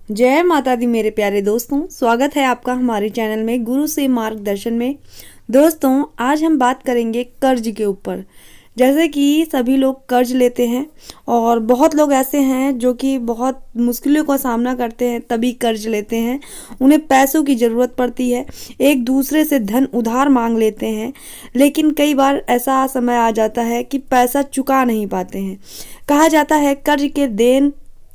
जय माता दी मेरे प्यारे दोस्तों, स्वागत है आपका हमारे चैनल में गुरु से मार्गदर्शन में। दोस्तों, आज हम बात करेंगे कर्ज के ऊपर। जैसे कि सभी लोग कर्ज लेते हैं और बहुत लोग ऐसे हैं जो कि बहुत मुश्किलों का सामना करते हैं तभी कर्ज लेते हैं। उन्हें पैसों की ज़रूरत पड़ती है, एक दूसरे से धन उधार मांग लेते हैं, लेकिन कई बार ऐसा समय आ जाता है कि पैसा चुका नहीं पाते हैं। कहा जाता है कर्ज के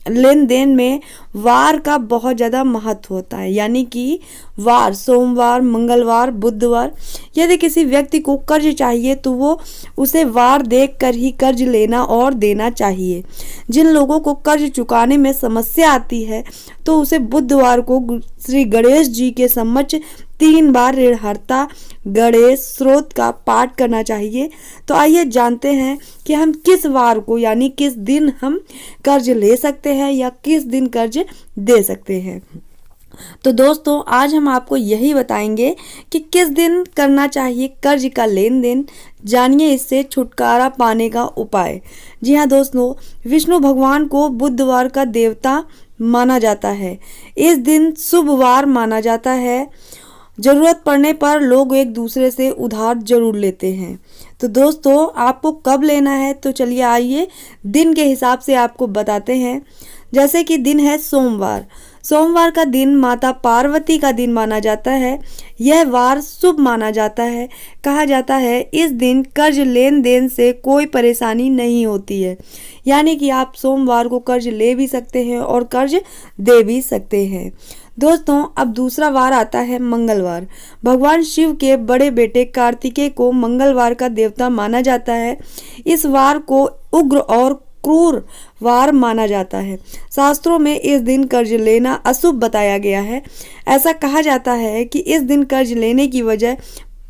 लेन देन में वार का बहुत ज़्यादा महत्व होता है, यानी कि वार, सोमवार, मंगलवार, बुधवार। यदि किसी व्यक्ति को कर्ज चाहिए तो वो उसे वार देख कर ही कर्ज लेना और देना चाहिए। जिन लोगों को कर्ज चुकाने में समस्या आती है तो उसे बुधवार को श्री गणेश जी के समक्ष 3 बार ऋणहर्ता गणेश स्रोत का पाठ करना चाहिए। तो आइए जानते हैं कि हम किस वार को यानी किस दिन हम कर्ज ले सकते हैं या किस दिन कर्ज दे सकते हैं। तो दोस्तों, आज हम आपको यही बताएंगे कि किस दिन करना चाहिए कर्ज का लेन देन। जानिए इससे छुटकारा पाने का उपाय। जी हाँ दोस्तों, विष्णु भगवान को बुधवार का देवता माना जाता है। इस दिन शुभ वार माना जाता है। ज़रूरत पड़ने पर लोग एक दूसरे से उधार जरूर लेते हैं। तो दोस्तों, आपको कब लेना है तो चलिए आइए दिन के हिसाब से आपको बताते हैं। जैसे कि दिन है सोमवार। सोमवार का दिन माता पार्वती का दिन माना जाता है। यह वार शुभ माना जाता है। कहा जाता है इस दिन कर्ज लेन देन से कोई परेशानी नहीं होती है, यानी कि आप सोमवार को कर्ज ले भी सकते हैं और कर्ज दे भी सकते हैं। दोस्तों, अब दूसरा वार आता है मंगलवार। भगवान शिव के बड़े बेटे कार्तिकेय को मंगलवार का देवता माना जाता है। इस वार को उग्र और क्रूर वार माना जाता है। शास्त्रों में इस दिन कर्ज लेना अशुभ बताया गया है। ऐसा कहा जाता है कि इस दिन कर्ज लेने की वजह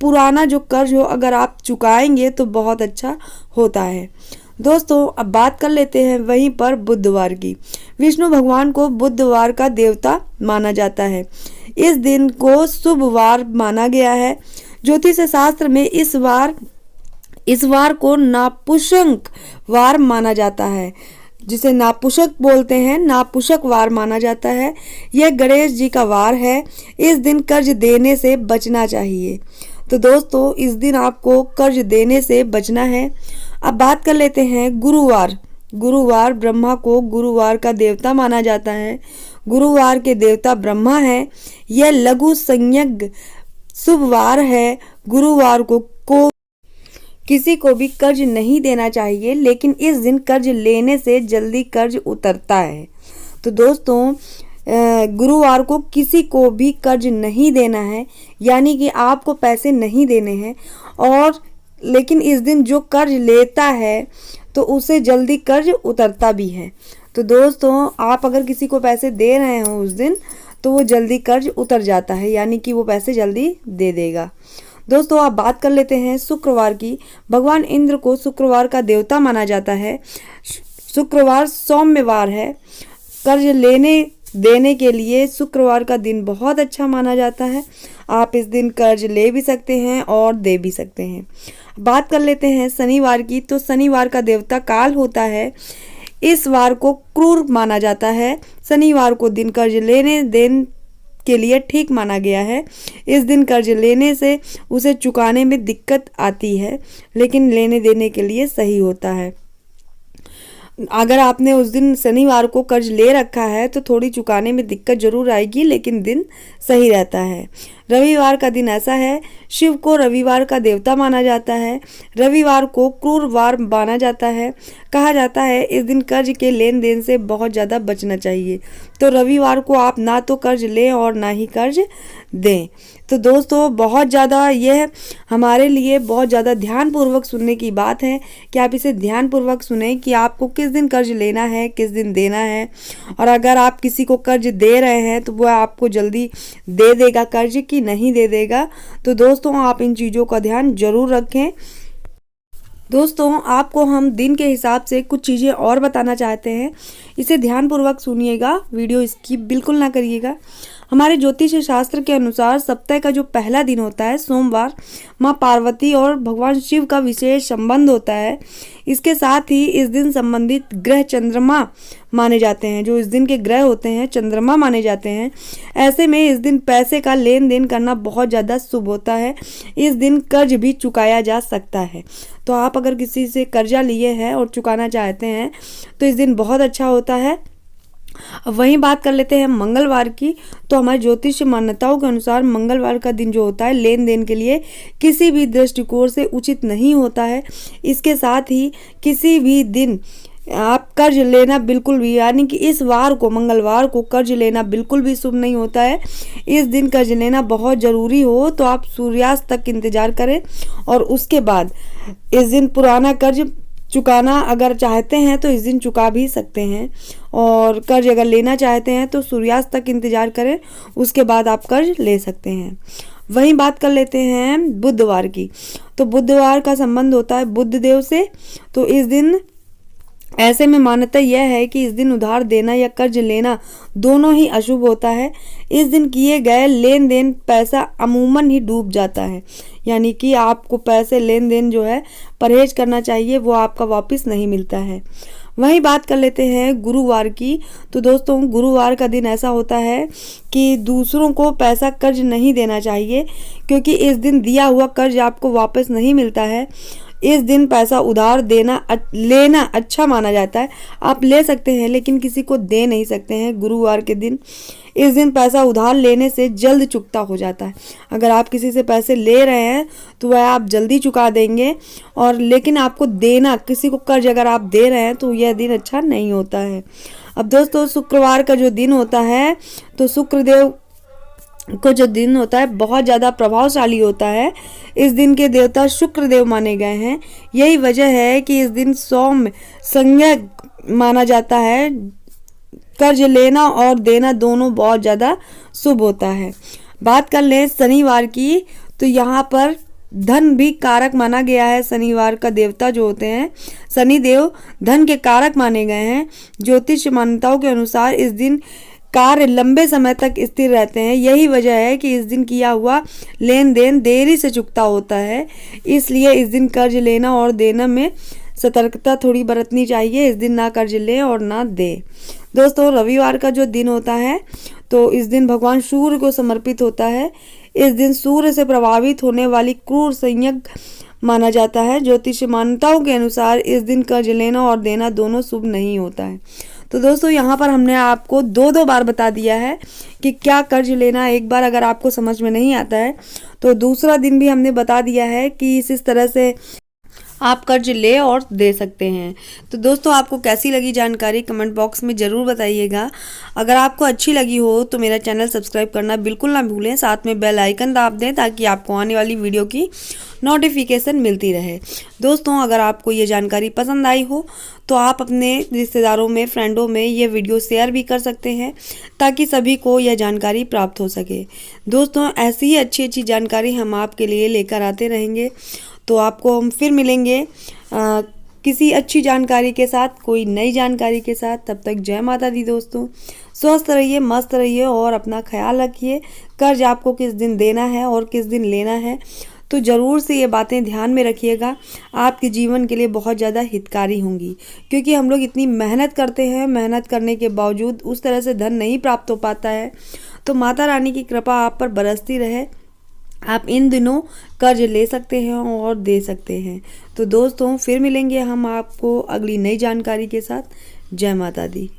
पुराना जो कर्ज हो अगर आप चुकाएंगे तो बहुत अच्छा होता है। दोस्तों, अब बात कर लेते हैं वहीं पर बुधवार की। विष्णु भगवान को बुधवार का देवता माना जाता है। इस दिन को शुभ वार माना गया है। ज्योतिष शास्त्र में इस वार को नापुंसक वार माना जाता है, जिसे नापुंसक बोलते हैं, नापुंसक वार माना जाता है। यह गणेश जी का वार है। इस दिन कर्ज देने से बचना चाहिए। तो दोस्तों, इस दिन आपको कर्ज देने से बचना है। अब बात कर लेते हैं गुरुवार। गुरुवार ब्रह्मा को गुरुवार का देवता माना जाता है। गुरुवार के देवता ब्रह्मा है। यह लघु संयज्ञ शुभ वार है। गुरुवार को किसी को भी कर्ज नहीं देना चाहिए, लेकिन इस दिन कर्ज लेने से जल्दी कर्ज उतरता है। तो दोस्तों, गुरुवार को किसी को भी कर्ज नहीं देना है, यानी कि आपको पैसे नहीं देने हैं। और लेकिन इस दिन जो कर्ज लेता है तो उसे जल्दी कर्ज उतरता भी है। तो दोस्तों, आप अगर किसी को पैसे दे रहे हो उस दिन तो वो जल्दी कर्ज उतर जाता है, यानी कि वो पैसे जल्दी दे देगा। दोस्तों, आप बात कर लेते हैं शुक्रवार की। भगवान इंद्र को शुक्रवार का देवता माना जाता है। शुक्रवार सौम्यवार है। कर्ज लेने देने के लिए शुक्रवार का दिन बहुत अच्छा माना जाता है। आप इस दिन कर्ज ले भी सकते हैं और दे भी सकते हैं। बात कर लेते हैं शनिवार की। तो शनिवार का देवता काल होता है। इस वार को क्रूर माना जाता है। शनिवार को दिन कर्ज लेने देन के लिए ठीक माना गया है। इस दिन कर्ज लेने से उसे चुकाने में दिक्कत आती है, लेकिन लेने देने के लिए सही होता है। अगर आपने उस दिन शनिवार को कर्ज ले रखा है तो थोड़ी चुकाने में दिक्कत जरूर आएगी, लेकिन दिन सही रहता है। रविवार का दिन ऐसा है। शिव को रविवार का देवता माना जाता है। रविवार को क्रूर वार माना जाता है। कहा जाता है इस दिन कर्ज के लेन देन से बहुत ज़्यादा बचना चाहिए। तो रविवार को आप ना तो कर्ज लें और ना ही कर्ज दें। तो दोस्तों, बहुत ज़्यादा यह हमारे लिए बहुत ज़्यादा ध्यानपूर्वक सुनने की बात है कि आप इसे ध्यानपूर्वक सुने कि आपको किस दिन कर्ज लेना है, किस दिन देना है। और अगर आप किसी को कर्ज दे रहे हैं तो वह आपको जल्दी दे देगा कर्ज की नहीं दे देगा। तो दोस्तों, आप इन चीज़ों का ध्यान जरूर रखें। दोस्तों, आपको हम दिन के हिसाब से कुछ चीज़ें और बताना चाहते हैं। इसे ध्यानपूर्वक सुनिएगा, वीडियो स्किप बिल्कुल ना करिएगा। हमारे ज्योतिष शास्त्र के अनुसार सप्ताह का जो पहला दिन होता है सोमवार, माँ पार्वती और भगवान शिव का विशेष संबंध होता है। इसके साथ ही इस दिन संबंधित ग्रह चंद्रमा माने जाते हैं। जो इस दिन के ग्रह होते हैं चंद्रमा माने जाते हैं। ऐसे में इस दिन पैसे का लेन देन करना बहुत ज़्यादा शुभ होता है। इस दिन कर्ज भी चुकाया जा सकता है। तो आप अगर किसी से कर्जा लिए हैं और चुकाना चाहते हैं तो इस दिन बहुत अच्छा होता है। वहीं बात कर लेते हैं मंगलवार की। तो हमारे ज्योतिष मान्यताओं के अनुसार मंगलवार का दिन जो होता है लेन देन के लिए किसी भी दृष्टिकोण से उचित नहीं होता है। इसके साथ ही किसी भी दिन आप कर्ज लेना बिल्कुल भी, यानी कि इस वार को मंगलवार को कर्ज लेना बिल्कुल भी शुभ नहीं होता है। इस दिन कर्ज लेना बहुत ज़रूरी हो तो आप सूर्यास्त तक इंतजार करें और उसके बाद इस दिन पुराना कर्ज चुकाना अगर चाहते हैं तो इस दिन चुका भी सकते हैं। और कर्ज अगर लेना चाहते हैं तो सूर्यास्त तक इंतजार करें, उसके बाद आप कर्ज ले सकते हैं। वहीं बात कर लेते हैं बुधवार की। तो बुधवार का संबंध होता है बुध देव से। तो इस दिन ऐसे में मान्यता यह है कि इस दिन उधार देना या कर्ज लेना दोनों ही अशुभ होता है। इस दिन किए गए लेन देन पैसा अमूमन ही डूब जाता है, यानी कि आपको पैसे लेन देन जो है परहेज करना चाहिए, वो आपका वापस नहीं मिलता है। वहीं बात कर लेते हैं गुरुवार की। तो दोस्तों गुरुवार का दिन ऐसा होता है कि दूसरों को पैसा कर्ज नहीं देना चाहिए, क्योंकि इस दिन दिया हुआ कर्ज आपको वापस नहीं मिलता है। इस दिन पैसा उधार लेना अच्छा माना जाता है। आप ले सकते हैं लेकिन किसी को दे नहीं सकते हैं गुरुवार के दिन। इस दिन पैसा उधार लेने से जल्द चुकता हो जाता है। अगर आप किसी से पैसे ले रहे हैं तो वह आप जल्दी चुका देंगे, और लेकिन आपको देना, किसी को कर्ज अगर आप दे रहे हैं तो यह दिन अच्छा नहीं होता है। अब दोस्तों शुक्रवार का जो दिन होता है तो शुक्रदेव को जो दिन होता है बहुत ज़्यादा प्रभावशाली होता है। इस दिन के देवता शुक्रदेव माने गए हैं। यही वजह है कि इस दिन सौम्य संज्ञक माना जाता है। कर्ज लेना और देना दोनों बहुत ज़्यादा शुभ होता है। बात कर लें शनिवार की। तो यहाँ पर धन भी कारक माना गया है। शनिवार का देवता जो होते हैं शनिदेव धन के कारक माने गए हैं। ज्योतिष मान्यताओं के अनुसार इस दिन कार्य लंबे समय तक स्थिर रहते हैं। यही वजह है कि इस दिन किया हुआ लेन देन देरी से चुकता होता है। इसलिए इस दिन कर्ज लेना और देना में सतर्कता थोड़ी बरतनी चाहिए। इस दिन ना कर्ज ले और ना दे। दोस्तों रविवार का जो दिन होता है तो इस दिन भगवान सूर्य को समर्पित होता है। इस दिन सूर्य से प्रभावित होने वाली क्रूर संयोग माना जाता है। ज्योतिष मान्यताओं के अनुसार इस दिन कर्ज लेना और देना दोनों शुभ नहीं होता है। तो दोस्तों यहाँ पर हमने आपको दो बार बता दिया है कि क्या कर्ज लेना। एक बार अगर आपको समझ में नहीं आता है तो दूसरा दिन भी हमने बता दिया है कि इस तरह से आप कर्ज ले और दे सकते हैं। तो दोस्तों आपको कैसी लगी जानकारी कमेंट बॉक्स में ज़रूर बताइएगा। अगर आपको अच्छी लगी हो तो मेरा चैनल सब्सक्राइब करना बिल्कुल ना भूलें। साथ में बेल आइकन दाब दें ताकि आपको आने वाली वीडियो की नोटिफिकेशन मिलती रहे। दोस्तों अगर आपको ये जानकारी पसंद आई हो तो आप अपने रिश्तेदारों में, फ्रेंडों में ये वीडियो शेयर भी कर सकते हैं ताकि सभी को यह जानकारी प्राप्त हो सके। दोस्तों ऐसी ही अच्छी जानकारी हम आपके लिए लेकर आते रहेंगे। तो आपको हम फिर मिलेंगे किसी अच्छी जानकारी के साथ, कोई नई जानकारी के साथ। तब तक जय माता दी दोस्तों। स्वस्थ रहिए, मस्त रहिए और अपना ख्याल रखिए। कर्ज आपको किस दिन देना है और किस दिन लेना है तो ज़रूर से ये बातें ध्यान में रखिएगा। आपके जीवन के लिए बहुत ज़्यादा हितकारी होंगी, क्योंकि हम लोग इतनी मेहनत करते हैं, मेहनत करने के बावजूद उस तरह से धन नहीं प्राप्त हो पाता है। तो माता रानी की कृपा आप पर बरसती रहे। आप इन दिनों कर्ज ले सकते हैं और दे सकते हैं। तो दोस्तों फिर मिलेंगे हम आपको अगली नई जानकारी के साथ। जय माता दी।